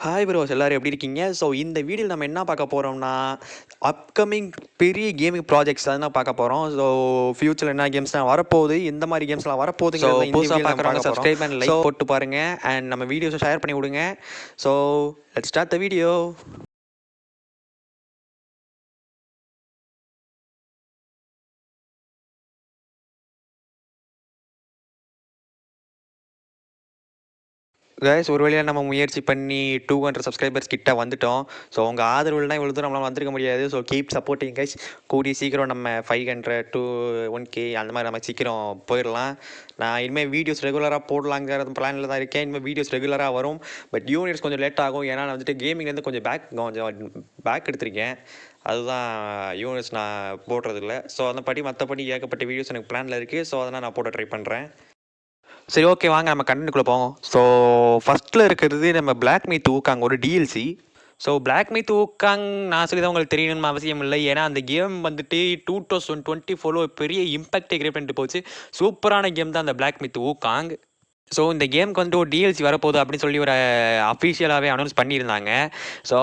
Hi bros, எல்லாரும் எப்படி இருக்கீங்க? ஸோ இந்த வீடியோவில் நம்ம என்ன பார்க்க போகிறோம்னா, அப்கமிங் பெரிய கேமிங் ப்ராஜெக்ட்ஸ் தான் பார்க்க போகிறோம். ஸோ ஃபியூச்சரில் என்ன கேம்ஸ்லாம் வரப்போகுது, எந்த மாதிரி கேம்ஸ்லாம் வரப்போகுதுங்கிறது தான் இந்த புதுசாக வீடியோவில் நம்ம பார்க்குறவங்க பார்க்க போகிறோம். சப்ஸ்கிரைப் அண்ட் லைக் போட்டு பாருங்கள் அண்ட் நம்ம வீடியோஸை ஷேர் பண்ணி விடுங்க. So let's start the video. Guys, ஒரு வழியாக நம்ம முயற்சி பண்ணி 200 சப்ஸ்கிரைபர்ஸ் கிட்ட வந்துட்டோம். ஸோ உங்கள் ஆதரவுலாம் இவ்வளோ தூரம் நம்மளால் வந்திருக்க முடியாது. So keep supporting guys. கூடிய சீக்கிரம் நம்ம 500 to 1K அந்த மாதிரி நம்ம சீக்கிரம் போயிடலாம். நான் இனிமேல் வீடியோஸ் ரெகுலராக போடலாங்கிற பிளானில் தான் இருக்கேன். இனிமேல் வீடியோஸ் ரெகுலராக வரும். பட் யூனிட்ஸ் கொஞ்சம் லேட் ஆகும். ஏன்னா நான் வந்துட்டு கேமிங்லேருந்து கொஞ்சம் பேக் எடுத்திருக்கேன். அதுதான் யூனிட்ஸ் நான் போடுறதில்ல. ஸோ அந்த மற்றபடி ஏகப்பட்ட வீடியோஸ் எனக்கு பிளானில் இருக்குது. ஸோ அதெல்லாம் நான் போட ட்ரை பண்ணுறேன். சரி, ஓகே, வாங்க நம்ம கண்டென்ட்குள்ளே போவோம். ஸோ ஃபஸ்ட்டில் இருக்கிறது நம்ம பிளாக் மீத் ஊக்காங் ஒரு டிஎல்சி. ஸோ பிளாக் மீத் ஊக்காங் நான் சொல்லி தான் உங்களுக்கு தெரியணும்னு அவசியம் இல்லை. ஏன்னா அந்த கேம் வந்துட்டு 2024 பெரிய இம்பாக்டை கிரியேட் பண்ணிட்டு போச்சு. சூப்பரான கேம் தான் அந்த பிளாக் மீத் ஊக்காங். ஸோ இந்த கேமுக்கு வந்து ஒரு டிஎல்சி வரப்போகுது அப்படின்னு சொல்லி ஒரு அஃபிஷியலாகவே அனௌன்ஸ் பண்ணியிருந்தாங்க. ஸோ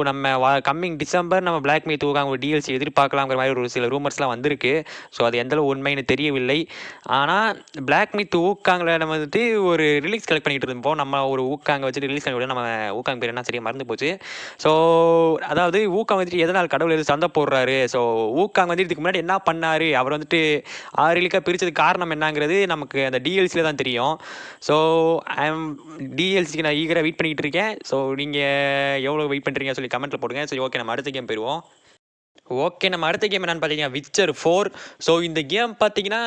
நம்ம கம்மிங் டிசம்பர் நம்ம பிளாக் மீத் ஊக்காங் ஒரு டிஎல்சி எதிர்பார்க்கலாங்கிற மாதிரி ஒரு சில ரூமர்ஸ்லாம் வந்திருக்கு. ஸோ அது எந்தளவு உண்மைன்னு தெரியவில்லை. ஆனால் பிளாக் மீத் ஊக்காங்கில் நம்ம வந்துட்டு ஒரு ரிலீஸ் கலெக்ட் பண்ணிகிட்டு இருந்தோம். நம்ம ஒரு ஊக்காங்க வச்சுட்டு ரிலீஸ் பண்ணி நம்ம ஊக்காங் பேர் என்ன சரியாக மறந்து போச்சு. ஸோ அதாவது ஊக்காங் வந்துட்டு எதனால் கடவுள் எது சண்டை போடுறாரு, ஸோ ஊக்காங் வந்துட்டு இதுக்கு முன்னாடி என்ன பண்ணார், அவர் வந்துட்டு 6 ரிலீக்காக பிரித்ததுக்கு காரணம் என்னங்கிறது நமக்கு அந்த டிஎல்சியில் தான் தெரியும். ஸோ டிஎல்சிக்கு நான் ஈகராக வெயிட் பண்ணிக்கிட்டு இருக்கேன். ஸோ நீங்கள் எவ்வளோ வெயிட் பண்ணுறீங்க சொல்லி கமெண்ட்டில் போடுங்க. சரி, ஓகே, நம்ம அடுத்த கேம் போயிடுவோம். ஓகே, நம்ம அடுத்த கேம் என்னென்னு பார்த்தீங்கன்னா விச்சர் 4. ஸோ இந்த கேம் பார்த்தீங்கன்னா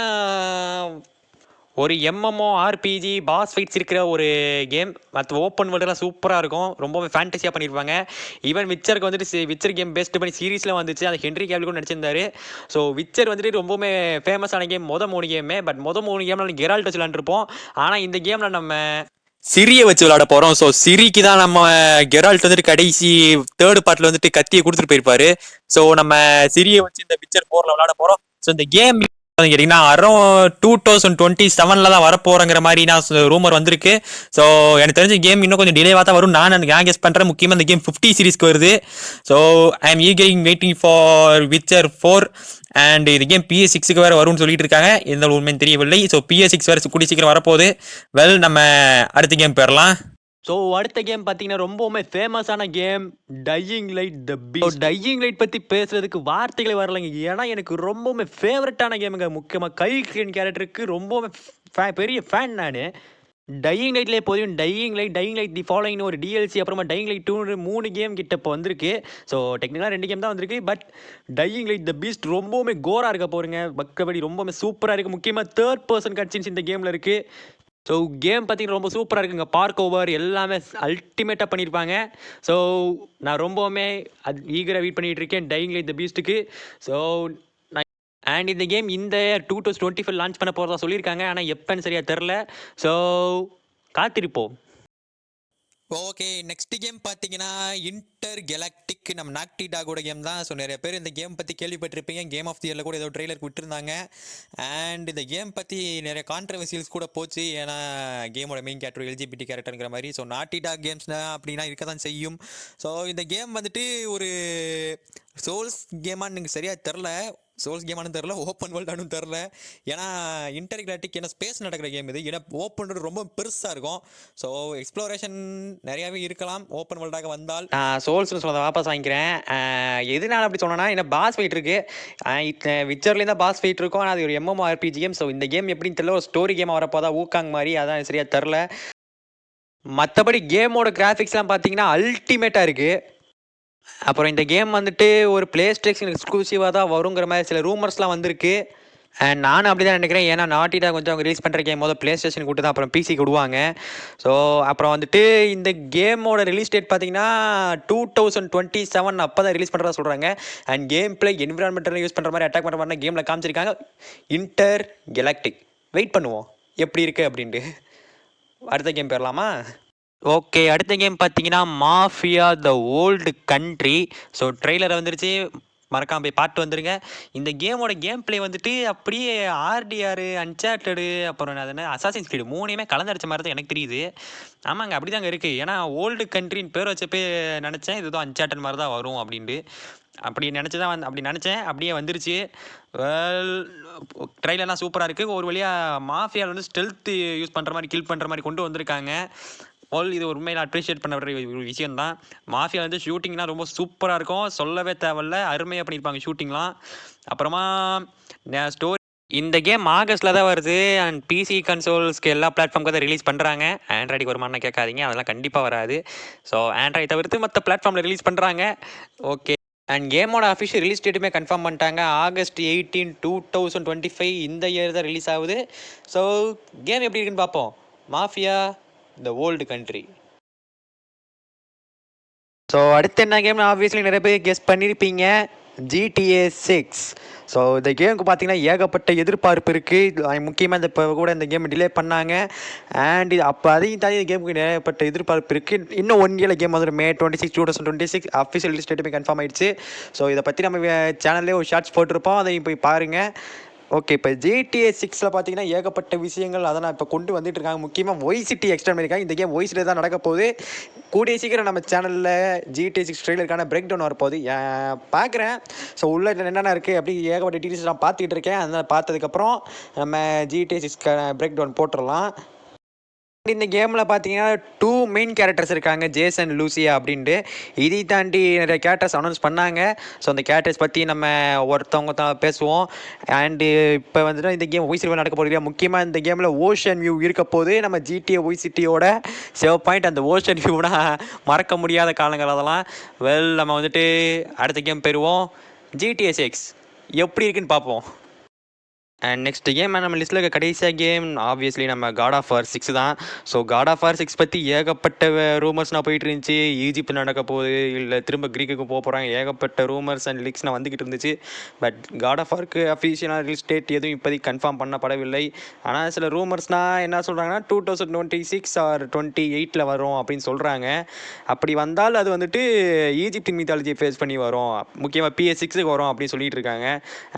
ஒரு எம்எம்ஓ ஆர்பிஜி பாஸ் ஃபைட்ஸ் இருக்கிற ஒரு கேம். மற்ற ஓப்பன் வேர்ல்டெலாம் சூப்பராக இருக்கும். ரொம்பவே ஃபேண்டஸியாக பண்ணியிருப்பாங்க. ஈவன் விச்சருக்கு வந்துட்டு விச்சர் கேம் பேஸ்ட் பண்ணி சீரீஸில் வந்துச்சு. அது ஹென்ரி கேபிள் கூட நடிச்சிருந்தாரு. ஸோ விச்சர் வந்துட்டு ரொம்பவுமே ஃபேமஸான கேம். மொதல் 3 கேமே. பட் மொதல் 3 கேமில் கெரால்ட் வச்சு விளாண்டுருப்போம். ஆனால் இந்த கேமில் நம்ம சிரியை வச்சு விளாட போகிறோம். ஸோ சிரிக்கு தான் நம்ம கெரால்ட் வந்துட்டு கடைசி 3rd பார்ட்டில் வந்துட்டு கத்தியை கொடுத்துட்டு போயிருப்பாரு. ஸோ நம்ம சிரியை வச்சு இந்த விச்சர் 4ல் விளாட போகிறோம். ஸோ இந்த கேம் கேட்டிங்கன்னா அரௌண்ட் 2027 தான் வரப்போறங்கிற மாதிரி நான் ரூமர் வந்திருக்கு. ஸோ எனக்கு தெரிஞ்ச கேம் இன்னும் கொஞ்சம் டிலேவாக தான் வரும் நான் கெஸ் பண்ணுறேன். முக்கியமாக இந்த கேம் 50 சீரிஸ்க்கு வருது. ஸோ ஐ எம் ஈகரிங் வெயிட்டிங் ஃபார் விச்சர் 4 அண்ட் இது கேம் PS6க்கு வேறு வரும்னு சொல்லிட்டு இருக்காங்க. எந்த உண்மையும் தெரியவில்லை. ஸோ PS6 வேறு கூடி சீக்கிரம் வரப்போகுது. வெல், நம்ம அடுத்த கேம் போயிடலாம். ஸோ அடுத்த கேம் பார்த்தீங்கன்னா ரொம்பவுமே ஃபேமஸான game dying light the beast. Dying light பற்றி பேசுறதுக்கு வார்த்தைகள் வரலைங்க. ஏன்னா எனக்கு ரொம்பவுமே ஃபேவரட்டான கேமுங்க. முக்கியமாக கைல் கேரக்டருக்கு ரொம்பவுமே பெரிய ஃபேன் நான். டையிங் லைட்லேயே போதும் டையிங் லைட் தி ஃபாலோயிங் ஒரு டிஎல்சி, அப்புறமா டையிங் லைட் 2 3 கேம் கிட்ட இப்போ வந்திருக்கு. ஸோ டெக்னிக்கலாக 2 கேம் தான் வந்திருக்கு. But dying light the beast ரொம்பவுமே கோராக இருக்க போகிறீங்க. பக்கபடி ரொம்பவுமே சூப்பராக இருக்குது. முக்கியமாக 3rd person கட்சின்ஸ் இந்த கேமில் இருக்குது. ஸோ கேம் பார்த்தீங்கன்னா ரொம்ப சூப்பராக இருக்குங்க. பார்க் ஓவர் எல்லாமே அல்டிமேட்டாக பண்ணியிருப்பாங்க. ஸோ நான் ரொம்பவுமே ஈகராக வெயிட் பண்ணிகிட்டு இருக்கேன் டையிங் லைட் த பீஸ்ட்டுக்கு. ஸோ அண்ட் இந்த கேம் இந்த 2025 லான்ச் பண்ண போகிறதா சொல்லியிருக்காங்க. ஆனால் எப்போன்னு சரியாக தெரில. ஸோ காத்திருப்போம். ஓகே, நெக்ஸ்ட் கேம் பார்த்தீங்கன்னா இன்டர் கெலாக்டிக் நம்ம நாக்டி டாகோட கேம் தான். ஸோ நிறைய பேர் இந்த கேம் பற்றி கேள்விப்பட்டிருப்பீங்க. கேம் ஆஃப் தி இயரில் கூட ஏதோ ட்ரெய்லர் விட்டுருந்தாங்க. அண்ட் இந்த கேம் பற்றி நிறைய கான்ட்ரவர்சியல்ஸ் கூட போச்சு. ஏன்னா கேமோட மெயின் கேரக்டர் எல்ஜிபிடி கேரக்டருங்கிற மாதிரி. ஸோ நாக்டி டாக் கேம்ஸ்னா அப்படின்னா இருக்க தான் செய்யும். ஸோ இந்த கேம் வந்துட்டு ஒரு சோல்ஸ் கேமான்னு எனக்கு சரியாக தெரில. சோல்ஸ் கேமானு தெரில, ஓப்பன் வேர்ல்டானு தெரில. ஏன்னா இன்டர்கிராட்டிக் ஏன்னா ஸ்பேஸ் நடக்கிற கேம் இது. ஏன்னா ஓப்பன் வேர்ல்டு ரொம்ப பெருசாக இருக்கும். ஸோ எக்ஸ்ப்ளோரேஷன் நிறையாவே இருக்கலாம் ஓப்பன் வேர்ல்டாக வந்தால். சோல்ஸ்னு சொல்ல வாபஸ் வாங்கிக்கிறேன். எதனால அப்படி சொன்னேன்னா என்ன பாஸ் ஃபைட் இருக்குது. விச்சர்லேயும் தான் பாஸ் ஃபைட் இருக்கும். ஆனால் அது ஒரு MMORPG கேம். ஸோ இந்த கேம் எப்படின்னு தெரியல. ஒரு ஸ்டோரி கேமாக வரப்போதா ஊக்காங் மாதிரி. அதான் சரியாக தெரில. மற்றபடி கேமோட கிராஃபிக்ஸ்லாம் பார்த்தீங்கன்னா அல்டிமேட்டாக இருக்குது. அப்புறம் இந்த கேம் வந்துட்டு ஒரு பிளே ஸ்டேஷன் எக்ஸ்க்ளூசிவாக தான் வருங்கிற மாதிரி சில ரூமர்ஸ்லாம் வந்திருக்கு. அண்ட் நானும் அப்படி தான் நினைக்கிறேன். ஏன்னா நாட்டிடா கொஞ்சம் அவங்க ரிலீஸ் பண்ணுற கேம் பிளே ஸ்டேஷன் கூட்டு தான் அப்புறம் பிசிக்கு விடுவாங்க. ஸோ அப்புறம் வந்துட்டு இந்த கேமோட ரிலீஸ் டேட் பார்த்தீங்கன்னா 2027 அப்போ தான் ரிலீஸ் பண்ணுறதா சொல்கிறாங்க. And game play environmental use பண்ணுற மாதிரி அட்டாக் பண்ணுற மாதிரி கேமில் காமிச்சிருக்காங்க. இன்டர் கெலாக்டிக் வெயிட் பண்ணுவோம் எப்படி இருக்குது அப்படின்ட்டு. அடுத்த கேம் போயிடலாமா? ஓகே, அடுத்த கேம் பார்த்தீங்கன்னா மாஃபியா த ஓல்டு கண்ட்ரி. ஸோ ட்ரெய்லர் வந்துருச்சு. மறக்காம போய் பார்த்து வந்துருங்க. இந்த கேமோட கேம் பிளே வந்துட்டு அப்படியே ஆர்டிஆர், அன்சார்ட்டடு, அப்புறம் அது என்ன அசாசின்ஸ் கிரீட் 3யுமே கலந்தடிச்ச மாதிரி தான் எனக்கு தெரியுது. ஆமாங்க, அப்படி தாங்க இருக்குது. ஏன்னா ஓல்டு கண்ட்ரின்னு பேர் வச்சப்பே நினச்சேன் இதுதான் அன்சார்ட்டட் மாதிரி தான் வரும் அப்படின்ட்டு. அப்படி நினச்சி தான் அப்படி நினச்சேன், அப்படியே வந்துருச்சு. வெல், ட்ரைலர்லாம் சூப்பராக இருக்குது. ஒரு வழியாக மாஃபியாவில் வந்து ஸ்டெல்த்து யூஸ் பண்ணுற மாதிரி, கில் பண்ணுற மாதிரி கொண்டு வந்திருக்காங்க. இது ஒரு உண்மையில் அப்ரிஷியேட் பண்ண ஒரு விஷயம் தான். மாஃபியா வந்து ஷூட்டிங்லாம் ரொம்ப சூப்பராக இருக்கும், சொல்லவே தேவையில்ல, அருமையாக பண்ணியிருப்பாங்க ஷூட்டிங்லாம். அப்புறமா ஸ்டோரி, இந்த கேம் ஆகஸ்ட்டில் தான் வருது அண்ட் பிசி கன்சோல்ஸ்க்கு எல்லா பிளாட்ஃபார்முக்கு தான் ரிலீஸ் பண்ணுறாங்க. ஆண்ட்ராய்டுக்கு வருமானு கேட்காதீங்க, அதெல்லாம் கண்டிப்பாக வராது. ஸோ ஆண்ட்ராய்டு தவிர்த்து மற்ற பிளாட்ஃபார்மில் ரிலீஸ் பண்ணுறாங்க. ஓகே, அண்ட் கேமோட அஃபிஷியல் ரிலீஸ் டேட்டுமே கன்ஃபார்ம் பண்ணிட்டாங்க. August 18, 2025 இந்த இயர் தான் ரிலீஸ் ஆகுது. ஸோ கேம் எப்படி இருக்குன்னு பார்ப்போம். மாஃபியா த ஓல்டு கண்ட்ரி. ஸோ அடுத்து என்ன கேம்னு ஆப்வியஸ்லி நிறைய பேர் கெஸ் பண்ணியிருப்பீங்க, GTA 6. ஸோ இந்த கேமுக்கு பார்த்தீங்கன்னா ஏகப்பட்ட எதிர்பார்ப்பு இருக்குது. முக்கியமாக இந்த இப்போ கூட இந்த கேம் டிலே பண்ணாங்க. அண்ட் அப்போ அதையும் தாண்டி இந்த கேமுக்கு ஏகப்பட்ட எதிர்பார்ப்பு இருக்குது. இன்னும் 1 இயரில் கேம் வந்து May 26, 2026 அஃபிஷியல் ரிலீஸ் டேட்டுமே கன்ஃபார்ம் ஆயிடுச்சு. ஸோ இதை பற்றி நம்ம சேனல்லே ஒரு ஷார்ட்ஸ் போட்டிருப்போம், அதையும் போய் பாருங்கள். ஓகே, இப்போ GTA 6ல் பார்த்தீங்கன்னா ஏகப்பட்ட விஷயங்கள் அதெல்லாம் இப்போ கொண்டு வந்துட்டு இருக்காங்க. முக்கியமாக ஒய் சிட்டி எக்ஸ்டெண்ட் பண்ணியிருக்காங்க. இந்த கேம் ஒய் சிட்டி தான் நடக்க போகுது. கூடிய சீக்கிரம் நம்ம சேனலில் GTA 6 ட்ரெய்லருக்கான பிரேக் டவுன் வரப்போகுது. பார்க்குறேன். ஸோ உள்ள என்னென்ன இருக்குது அப்படி ஏகப்பட்ட டீட்டெயில்ஸ் நான் பார்த்துக்கிட்டு இருக்கேன். அதனால் பார்த்ததுக்கப்புறம் நம்ம GTA 6க்கான பிரேக் டவுன் போட்டுடலாம். இந்த கேமில் பார்த்தீங்கன்னா 2 மெயின் கேரக்டர்ஸ் இருக்காங்க, ஜேசன், லூசியா அப்படின்ட்டு. இதை தாண்டி நிறைய கேரக்டர்ஸ் அனௌன்ஸ் பண்ணாங்க. ஸோ அந்த கேரக்டர்ஸ் பற்றி நம்ம ஒருத்தவங்க தான் பேசுவோம். அண்டு இப்போ வந்துட்டு இந்த கேம் ஒய் சிட்டியில் நடக்க போகிறீங்க. முக்கியமாக இந்த கேமில் ஓஷன் வியூ இருக்க போது நம்ம GTA ஒய் சிட்டியோட சேவ் பாயிண்ட். அந்த ஓஷன் வியூனா மறக்க முடியாத காலங்கள் அதெல்லாம். வெல், நம்ம வந்துட்டு அடுத்த கேம் பெறுவோம். GTA 6 எப்படி இருக்குன்னு பார்ப்போம். அண்ட் நெக்ஸ்ட் கேம் நம்ம லிஸ்ட்டில் இருக்க கடைசியாக கேம் ஆப்வியஸ்லி நம்ம God of War 6 தான். ஸோ God of War 6 பற்றி ஏகப்பட்ட ரூமர்ஸ்னால் போயிட்டு இருந்துச்சு. ஈஜிப்ட் நடக்க போகுது, இல்லை திரும்ப க்ரீக்குக்கு போக போகிறாங்க, ஏகப்பட்ட ரூமர்ஸ் அண்ட் லீக்ஸ்னால் வந்துக்கிட்டு இருந்துச்சு. பட் God of Warக்கு அஃபிஷியலாக ரிலீஸ் டேட் எதுவும் இப்போதைக்கு கன்ஃபார்ம் பண்ணப்படவில்லை. ஆனால் சில ரூமர்ஸ்னால் என்ன சொல்கிறாங்கன்னா 2026 ஆர் 28ல் வரும் அப்படின்னு சொல்கிறாங்க. அப்படி வந்தால் அது வந்துட்டு ஈஜிப்டின் மீத்தாலஜியை ஃபேஸ் பண்ணி வரும், முக்கியமாக PS6க்கு வரும் அப்படின்னு சொல்லிட்டு இருக்காங்க.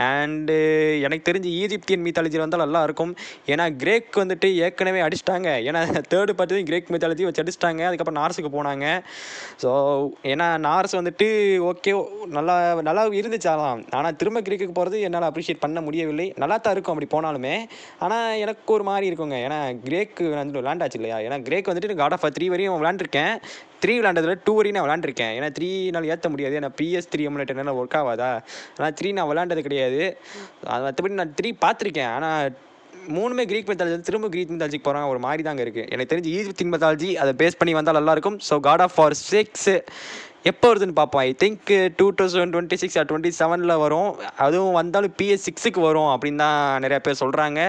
அண்டு எனக்கு தெரிஞ்சு ஈஜிப்தியன் மீத்தாலஜியில் வந்தால் நல்லா இருக்கும். ஏன்னா கிரேக் வந்துட்டு ஏற்கனவே அடிச்சிட்டாங்க. ஏன்னா தேர்டு பார்த்து கிரேக் மீத்தாலஜி வச்சு அடிச்சிட்டாங்க. அதுக்கப்புறம் நார்ஸுக்கு போனாங்க. ஸோ ஏன்னா நார்ஸ் வந்துட்டு ஓகே நல்லா இருந்துச்சாலாம். ஆனால் திரும்ப கிரேக்குக்கு போகிறது என்னால் அப்ரிஷியேட் பண்ண முடியவில்லை. நல்லா தான் இருக்கும் அப்படி போனாலுமே. ஆனால் எனக்கு ஒரு மாதிரி இருக்குங்க. ஏன்னா கிரேக்கு வந்துட்டு விளாண்டாச்சு இல்லையா. ஏன்னா கிரேக் வந்துட்டு God of War 3 வரையும் விளாண்டுருக்கேன். 3 விளாண்டதில் 2 வரையும் நான் விளாண்டுருக்கேன். ஏன்னா 3 நாள் ஏற்ற முடியாது. ஏன்னா PS3 எமுலேட்டர்னால ஒர்க் ஆகாதா. ஆனால் 3 நான் விளாண்டது கிடையாது. அது மற்றபடி நான் 3 பார்த்துருக்கேன். ஆனால் 3மே கிரீக் மெத்தாலஜி, திரும்ப கிரீக் மெத்தாலஜிக்கு போகிறாங்க, ஒரு மாதிரி தாங்க இருக்குது. எனக்கு தெரிஞ்சு ஈஜிப்தின் மெத்தாலஜி அதை பேஸ் பண்ணி வந்தால் நல்லாயிருக்கும். ஸோ God of War 6 எப்போ வருதுன்னு பார்ப்போம். ஐ திங்க் 2026 ஆர் 27ல் வரும். அதுவும் வந்தாலும் PS6க்கு வரும் அப்படின்னு தான் நிறையா பேர் சொல்கிறாங்க.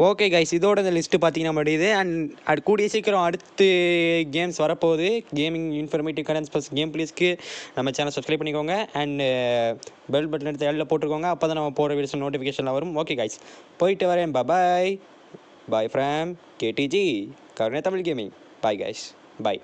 ஓகே கைஸ், இதோட இந்த லிஸ்ட்டு பார்த்தீங்கன்னா முடியுது. அண்ட் கூடிய சீக்கிரம் அடுத்து கேம்ஸ் வரப்போகுது. கேமிங் இன்ஃபர்மேட்டிவ் கரன்ஸ் ப்ளஸ் கேம் பிளேஸ்க்கு நம்ம சேனல் சப்ஸ்கிரைப் பண்ணிக்கோங்க. அண்ட் பெல் பட்டன் எடுத்து எல்லாம் போட்டுக்கோங்க. அப்போ தான் நம்ம போகிற வீடியோஸ் நோட்டிஃபிகேஷனில் வரும். ஓகே கைஸ், போயிட்டு வரேன். பாய் ஃப்ரம் KTG, கருணை தமிழ் கேமிங். பாய் கைஸ், பாய்.